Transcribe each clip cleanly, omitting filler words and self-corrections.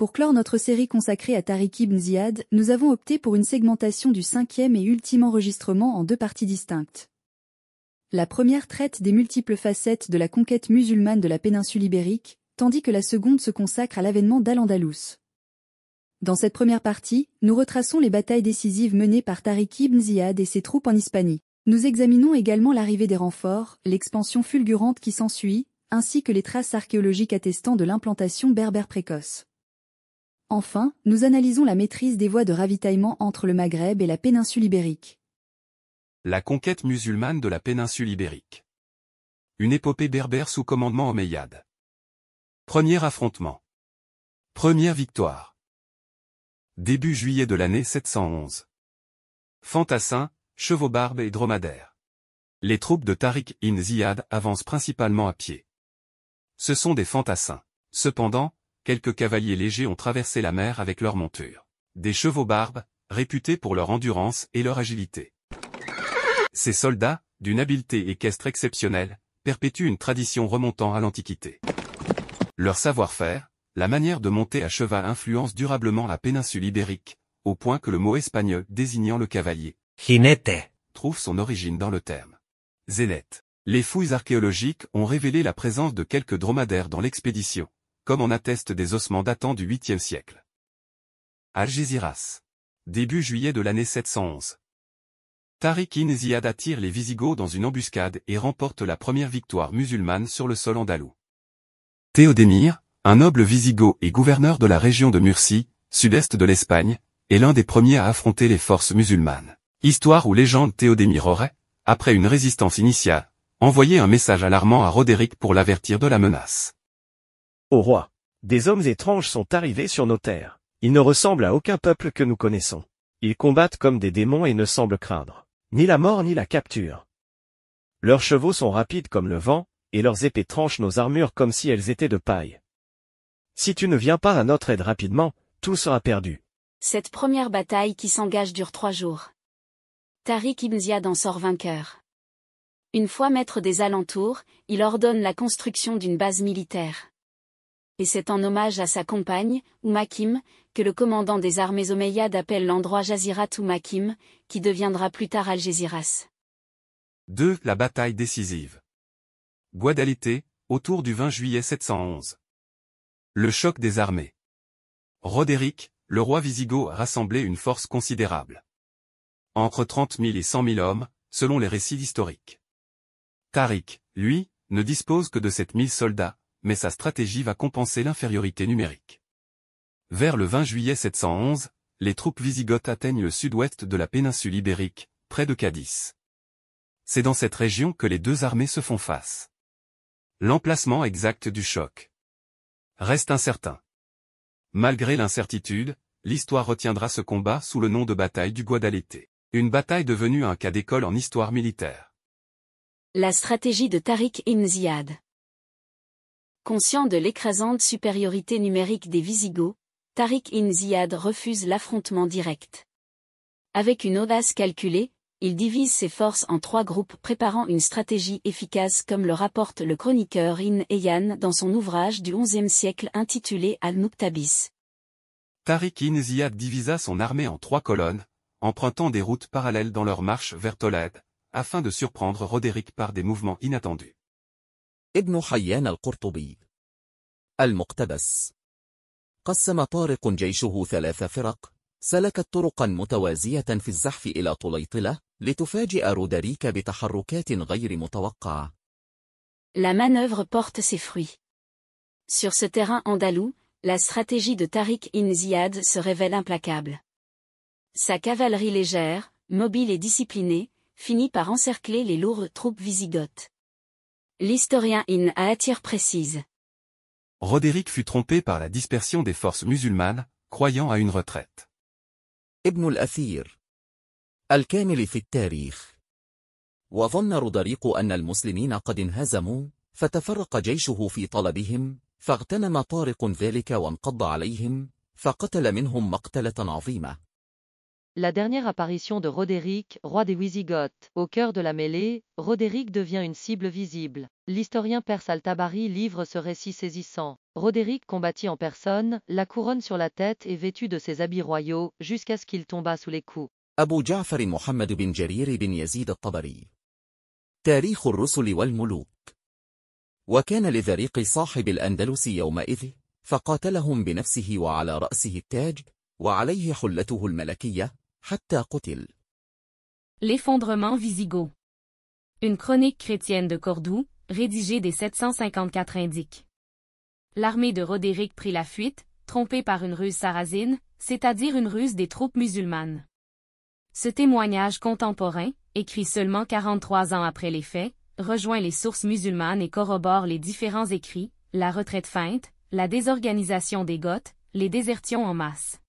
Pour clore notre série consacrée à Tariq ibn Ziyad, nous avons opté pour une segmentation du 5e et ultime enregistrement en 2 parties distinctes. La première traite des multiples facettes de la conquête musulmane de la péninsule ibérique, tandis que la seconde se consacre à l'avènement d'Al-Andalus. Dans cette première partie, nous retraçons les batailles décisives menées par Tariq ibn Ziyad et ses troupes en Hispanie. Nous examinons également l'arrivée des renforts, l'expansion fulgurante qui s'ensuit, ainsi que les traces archéologiques attestant de l'implantation berbère précoce. Enfin, nous analysons la maîtrise des voies de ravitaillement entre le Maghreb et la péninsule ibérique. La conquête musulmane de la péninsule ibérique. Une épopée berbère sous commandement omeyyade. Premier affrontement. Première victoire. Début juillet de l'année 711. Fantassins, chevaux-barbes et dromadaires. Les troupes de Tariq ibn Ziyad avancent principalement à pied. Ce sont des fantassins. Cependant, quelques cavaliers légers ont traversé la mer avec leur monture. Des chevaux-barbes, réputés pour leur endurance et leur agilité. Ces soldats, d'une habileté équestre exceptionnelle, perpétuent une tradition remontant à l'Antiquité. Leur savoir-faire, la manière de monter à cheval influence durablement la péninsule ibérique, au point que le mot espagnol désignant le cavalier, jinete, trouve son origine dans le terme zénète. Les fouilles archéologiques ont révélé la présence de quelques dromadaires dans l'expédition, comme en attestent des ossements datant du 8e siècle. Algésiras. Début juillet de l'année 711. Tariq ibn Ziyad attire les Visigoths dans une embuscade et remporte la première victoire musulmane sur le sol andalou. Théodémire, un noble wisigoth et gouverneur de la région de Murcie, sud-est de l'Espagne, est l'un des premiers à affronter les forces musulmanes. Histoire ou légende, Théodémire aurait, après une résistance initiale, envoyé un message alarmant à Roderick pour l'avertir de la menace. Ô roi, des hommes étranges sont arrivés sur nos terres. Ils ne ressemblent à aucun peuple que nous connaissons. Ils combattent comme des démons et ne semblent craindre ni la mort ni la capture. Leurs chevaux sont rapides comme le vent, et leurs épées tranchent nos armures comme si elles étaient de paille. Si tu ne viens pas à notre aide rapidement, tout sera perdu. Cette première bataille qui s'engage dure 3 jours. Tariq ibn Ziyad en sort vainqueur. Une fois maître des alentours, il ordonne la construction d'une base militaire. Et c'est en hommage à sa compagne, Makim, que le commandant des armées omeyyades appelle l'endroit Jazirat Makim, qui deviendra plus tard Algésiras. 2. La bataille décisive. Guadalete, autour du 20 juillet 711. Le choc des armées. Roderick, le roi wisigoth, a rassemblé une force considérable. Entre 30 000 et 100 000 hommes, selon les récits historiques. Tariq, lui, ne dispose que de 7 000 soldats, mais sa stratégie va compenser l'infériorité numérique. Vers le 20 juillet 711, les troupes wisigothes atteignent le sud-ouest de la péninsule ibérique, près de Cadix. C'est dans cette région que les deux armées se font face. L'emplacement exact du choc reste incertain. Malgré l'incertitude, l'histoire retiendra ce combat sous le nom de bataille du Guadalete, une bataille devenue un cas d'école en histoire militaire. La stratégie de Tariq ibn Ziyad. Conscient de l'écrasante supériorité numérique des Visigoths, Tariq ibn Ziyad refuse l'affrontement direct. Avec une audace calculée, il divise ses forces en 3 groupes préparant une stratégie efficace comme le rapporte le chroniqueur Ibn Ayyan dans son ouvrage du XIe siècle intitulé Al-Muktabis. Tariq ibn Ziyad divisa son armée en 3 colonnes, empruntant des routes parallèles dans leur marche vers Tolède, afin de surprendre Roderick par des mouvements inattendus. ابن حيان القرطبي. المقتبس. قسم طارق جيشه 3 فرق، سلكت طرقا متوازية في الزحف إلى طليطلة، لتفاجئ رودريك بتحركات غير متوقعة. La manœuvre porte ses fruits. Sur ce terrain andalou, la stratégie de Tariq ibn Ziyad se révèle implacable. Sa cavalerie légère, mobile et disciplinée, finit par encercler les lourdes troupes wisigothes. L'historien Ibn Aatir précise. Roderick fut trompé par la dispersion des forces musulmanes, croyant à une retraite. ابن الأثير الكامل في التاريخ. وظن رودريق أن المسلمين قد انهزموا، فتفرق جيشه في طلبهم، فاغتنم طارق ذلك وانقض عليهم، فقتل منهم مقتلة عظيمة. La dernière apparition de Roderick, roi des Wisigoths. Au cœur de la mêlée, Roderick devient une cible visible. L'historien perse Al-Tabari livre ce récit saisissant. Roderick combattit en personne, la couronne sur la tête et vêtu de ses habits royaux, jusqu'à ce qu'il tombât sous les coups. أبو جعفر محمد بن جرير بن يزيد الطبري. تاريخ الرسل والملوك. وكان لذريق صاحب الأندلس يومئذ، فقاتلهم بنفسه وعلى رأسه التاج، وعليه حلته الملكية، حتى قتل. L'effondrement wisigoth. Une chronique chrétienne de Cordoue, rédigée dès 754 indique. L'armée de Roderick prit la fuite, trompée par une ruse sarrasine, c'est-à-dire une ruse des troupes musulmanes. Ce témoignage contemporain, écrit seulement 43 ans après les faits, rejoint les sources musulmanes et corrobore les différents écrits, la retraite feinte, la désorganisation des Goths, les désertions en masse.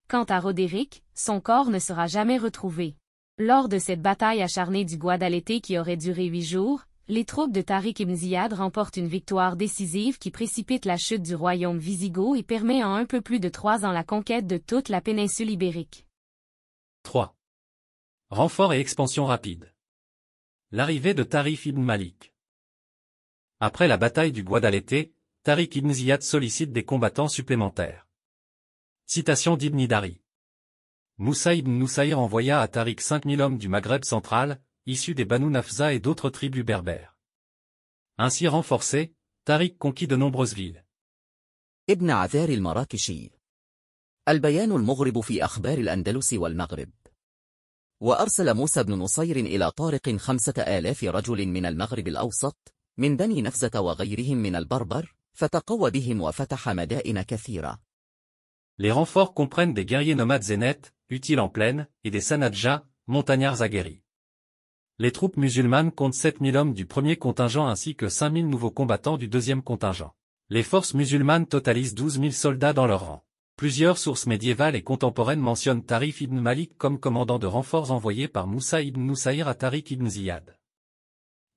Quant à Roderick, son corps ne sera jamais retrouvé. Lors de cette bataille acharnée du Guadalete qui aurait duré 8 jours, les troupes de Tariq ibn Ziyad remportent une victoire décisive qui précipite la chute du royaume wisigoth et permet en un peu plus de 3 ans la conquête de toute la péninsule ibérique. 3. Renfort et expansion rapide. L'arrivée de Tariq ibn Malik. Après la bataille du Guadalete, Tariq ibn Ziyad sollicite des combattants supplémentaires. Citation d'Ibn Hidari. Moussa ibn Nusayr envoya à Tariq 5000 hommes du Maghreb central, issus des Banu Nafza et d'autres tribus berbères. Ainsi renforcé, Tariq conquit de nombreuses villes. ابن عذار المراكشي. البيان المغرب في أخبار الأندلس والمغرب. وأرسل موسى بن نصير إلى طارق 5000 رجل من المغرب الأوسط، من بني نفزة وغيرهم من البربر، فتقوى بهم وفتح مدائن كثيرة. Les renforts comprennent des guerriers nomades zénètes, utiles en plaine, et des sanadjas, montagnards aguerris. Les troupes musulmanes comptent 7000 hommes du premier contingent ainsi que 5000 nouveaux combattants du deuxième contingent. Les forces musulmanes totalisent 12 000 soldats dans leur rang. Plusieurs sources médiévales et contemporaines mentionnent Tariq ibn Malik comme commandant de renforts envoyés par Moussa ibn Nusayr à Tariq ibn Ziyad.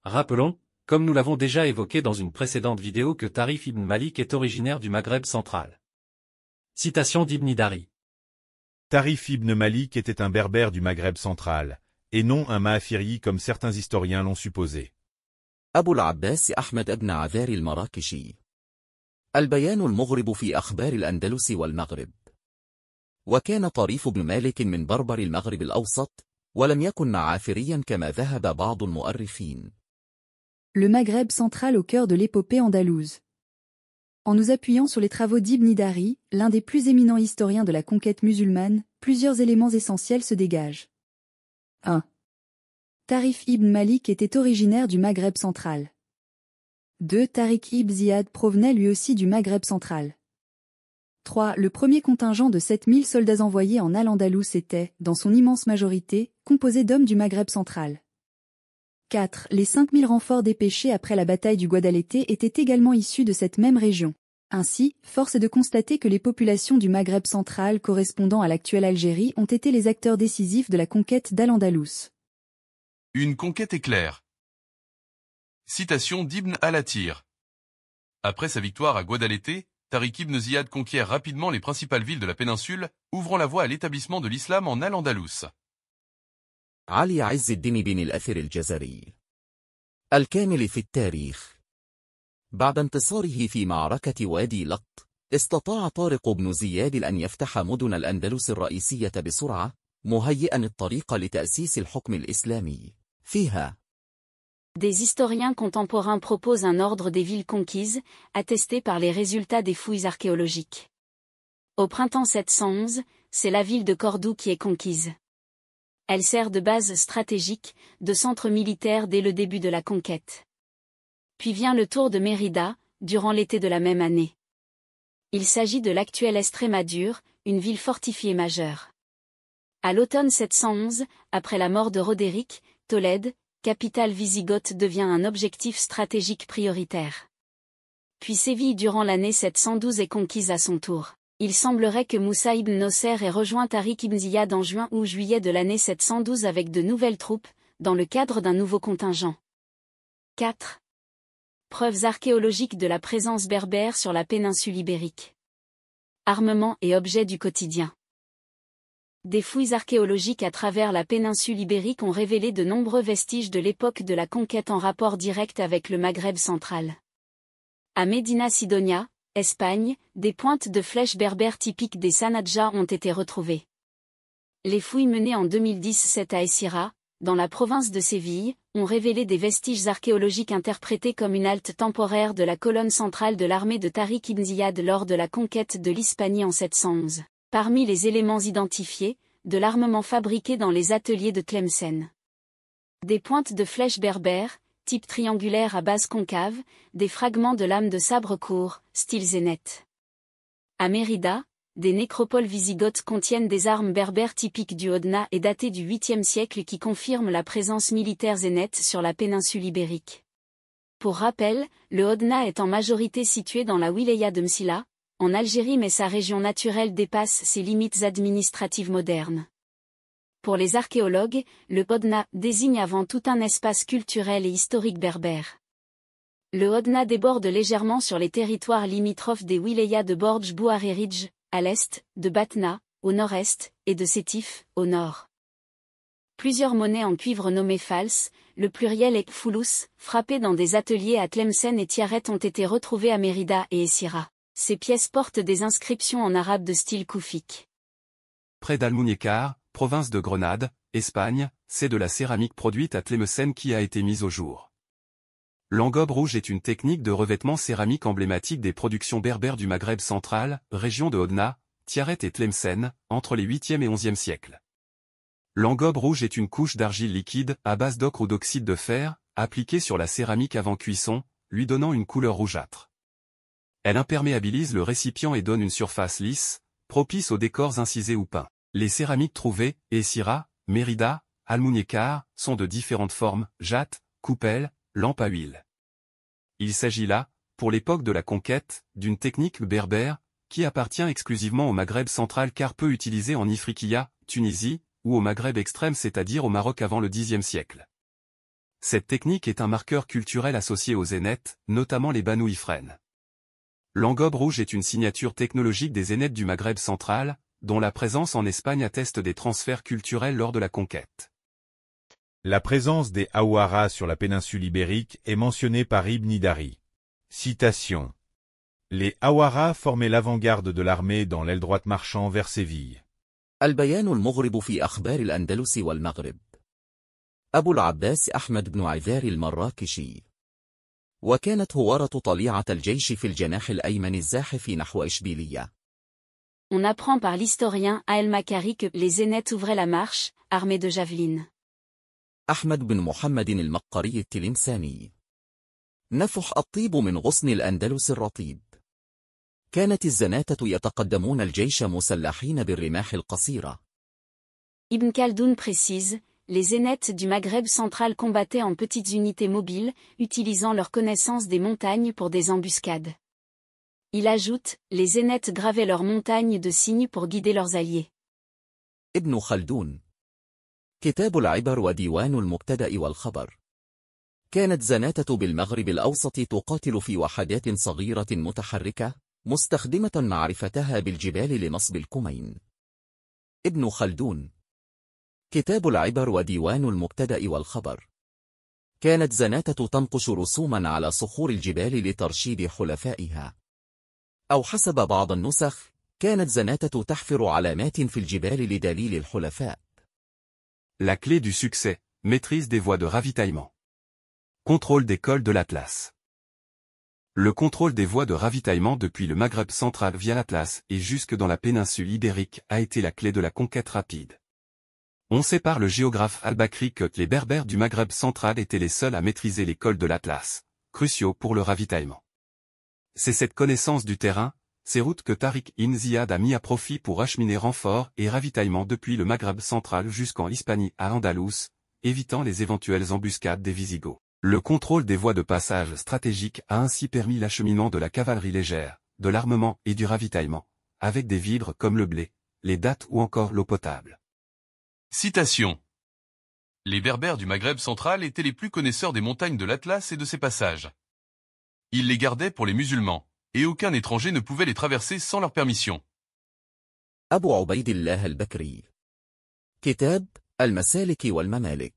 Rappelons, comme nous l'avons déjà évoqué dans une précédente vidéo, que Tariq ibn Malik est originaire du Maghreb central. Citation d'Ibn Hidari. Tariq ibn Malik était un berbère du Maghreb central, et non un Maafiri comme certains historiens l'ont supposé. أبو العباس أحمد بن عذار المراكشي. البيان المغرب في أخبار الأندلس والمغرب. وكان طريف بن مالك من بربر المغرب الأوسط، ولم يكن معافريا كما ذهب بعض المؤرخين. Le Maghreb central au cœur de l'épopée andalouse. En nous appuyant sur les travaux d'Ibn Hidari, l'un des plus éminents historiens de la conquête musulmane, plusieurs éléments essentiels se dégagent. 1. Tariq ibn Malik était originaire du Maghreb central. 2. Tariq ibn Ziyad provenait lui aussi du Maghreb central. 3. Le premier contingent de 7000 soldats envoyés en Al-Andalus était, dans son immense majorité, composé d'hommes du Maghreb central. 4. Les 5000 renforts dépêchés après la bataille du Guadalete étaient également issus de cette même région. Ainsi, force est de constater que les populations du Maghreb central correspondant à l'actuelle Algérie ont été les acteurs décisifs de la conquête d'Al-Andalus. Une conquête éclair. Citation d'Ibn al-Athir. Après sa victoire à Guadalete, Tariq ibn Ziyad conquiert rapidement les principales villes de la péninsule, ouvrant la voie à l'établissement de l'islam en Al-Andalus. علي عز الدين بن الأثير الجزري. الكامل في التاريخ. بعد انتصاره في معركة وادي لط، استطاع طارق بن زياد أن يفتح مدن الأندلس الرئيسية بسرعة، مهيئا الطريق لتأسيس الحكم الإسلامي فيها. Des historiens contemporains proposent un ordre des villes conquises, attesté par les résultats des fouilles archéologiques. Au printemps 711, c'est la ville de Cordoue qui est conquise. Elle sert de base stratégique, de centre militaire dès le début de la conquête. Puis vient le tour de Mérida, durant l'été de la même année. Il s'agit de l'actuelle Estrémadure, une ville fortifiée majeure. À l'automne 711, après la mort de Roderick, Tolède, capitale wisigothe, devient un objectif stratégique prioritaire. Puis Séville durant l'année 712 est conquise à son tour. Il semblerait que Moussa ibn Nusayr ait rejoint Tariq ibn Ziyad en juin ou juillet de l'année 712 avec de nouvelles troupes, dans le cadre d'un nouveau contingent. 4. Preuves archéologiques de la présence berbère sur la péninsule ibérique. Armement et objets du quotidien. Des fouilles archéologiques à travers la péninsule ibérique ont révélé de nombreux vestiges de l'époque de la conquête en rapport direct avec le Maghreb central. À Médina Sidonia, Espagne, des pointes de flèches berbères typiques des Sanadja ont été retrouvées. Les fouilles menées en 2017 à Essaïra, dans la province de Séville, ont révélé des vestiges archéologiques interprétés comme une halte temporaire de la colonne centrale de l'armée de Tariq ibn Ziyad lors de la conquête de l'Hispanie en 711. Parmi les éléments identifiés, de l'armement fabriqué dans les ateliers de Tlemcen. Des pointes de flèches berbères, type triangulaire à base concave, des fragments de lames de sabre court, style zénith. À Mérida, des nécropoles wisigothes contiennent des armes berbères typiques du Hodna et datées du 8e siècle qui confirment la présence militaire zénith sur la péninsule ibérique. Pour rappel, le Hodna est en majorité situé dans la wilaya de Msila, en Algérie, mais sa région naturelle dépasse ses limites administratives modernes. Pour les archéologues, le Hodna désigne avant tout un espace culturel et historique berbère. Le Hodna déborde légèrement sur les territoires limitrophes des wilayas de Borj Bouharirij, à l'est, de Batna, au nord-est, et de Sétif, au nord. Plusieurs monnaies en cuivre nommées fals, le pluriel est foulous, frappées dans des ateliers à Tlemcen et Tiaret ont été retrouvées à Mérida et Essaïra. Ces pièces portent des inscriptions en arabe de style koufik. Près d'Almuñécar, province de Grenade, Espagne, c'est de la céramique produite à Tlemcen qui a été mise au jour. L'engobe rouge est une technique de revêtement céramique emblématique des productions berbères du Maghreb central, région de Hodna, Tiaret et Tlemcen, entre les 8e et 11e siècles. L'engobe rouge est une couche d'argile liquide, à base d'ocre ou d'oxyde de fer, appliquée sur la céramique avant cuisson, lui donnant une couleur rougeâtre. Elle imperméabilise le récipient et donne une surface lisse, propice aux décors incisés ou peints. Les céramiques trouvées, Essaïra, Mérida, Almuñécar, sont de différentes formes, jatte, coupelle, lampe à huile. Il s'agit là, pour l'époque de la conquête, d'une technique berbère, qui appartient exclusivement au Maghreb central car peu utilisée en Ifriqiya, Tunisie, ou au Maghreb extrême c'est-à-dire au Maroc avant le Xe siècle. Cette technique est un marqueur culturel associé aux zénètes, notamment les Banu Ifrène. L'engobe rouge est une signature technologique des zénètes du Maghreb central, dont la présence en Espagne atteste des transferts culturels lors de la conquête. La présence des Aouaras sur la péninsule ibérique est mentionnée par Ibn Dari. Citation. Les Aouaras formaient l'avant-garde de l'armée dans l'aile droite marchant vers Séville. البيان المغرب في أخبار الأندلس والمغرب. أبو العباس أحمد بن عذار المراكشي. وكانت هوارة طليعة الجيش في الجناح الأيمن الزاحف نحو إشبيلية. On apprend par l'historien Ael Makari que les zénètes ouvraient la marche, armés de javelines. أحمد بن محمد المقري التلمساني. نفح الطيب من غصن الأندلس الرطيب. كانت الزناتة يتقدمون الجيش مسلحين بالرماح القصيرة. Ibn Khaldoun précise, les zénètes du Maghreb central combattaient en petites unités mobiles, utilisant leur connaissance des montagnes pour des embuscades. Il ajoute, les zénètes gravaient leurs montagnes de signes pour guider leurs alliés. ابن خلدون. كتاب العبر وديوان المبتدأ والخبر. كانت زناتة بالمغرب الأوسط تقاتل في وحدات صغيرة متحركة، مستخدمة معرفتها بالجبال لنصب الكمين. ابن خلدون. كتاب العبر وديوان المبتدأ والخبر. كانت زناتة تنقش رسوما على صخور الجبال لترشيد حلفائها. أو حسب بعض النسخ، كانت زناتة تحفر علامات في الجبال لدليل الحلفاء. La clé du succès, maîtrise des voies de ravitaillement. Contrôle des cols de l'Atlas. Le contrôle des voies de ravitaillement depuis le Maghreb central via l'Atlas et jusque dans la péninsule ibérique a été la clé de la conquête rapide. On sait par le géographe Al-Bakri que les Berbères du Maghreb central étaient les seuls à maîtriser les cols de l'Atlas, cruciaux pour le ravitaillement. C'est cette connaissance du terrain, ces routes que Tariq ibn Ziyad a mis à profit pour acheminer renforts et ravitaillement depuis le Maghreb central jusqu'en Hispanie à Andalous, évitant les éventuelles embuscades des Visigoths. Le contrôle des voies de passage stratégiques a ainsi permis l'acheminement de la cavalerie légère, de l'armement et du ravitaillement, avec des vivres comme le blé, les dattes ou encore l'eau potable. Citation. Les Berbères du Maghreb central étaient les plus connaisseurs des montagnes de l'Atlas et de ses passages. Ils les gardaient pour les musulmans, et aucun étranger ne pouvait les traverser sans leur permission. أبو عبيد الله البكري. كتاب المسالك والممالك.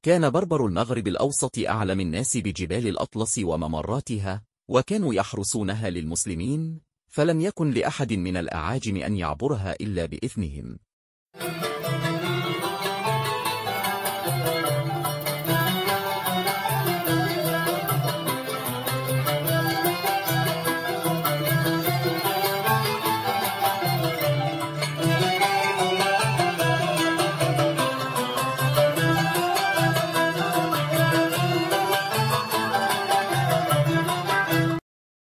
كان بربر المغرب الأوسط أعلم الناس بجبال الأطلس وممراتها، وكانوا يحرسونها للمسلمين، فلم يكن لأحد من الأعاجم أن يعبرها إلا بإذنهم.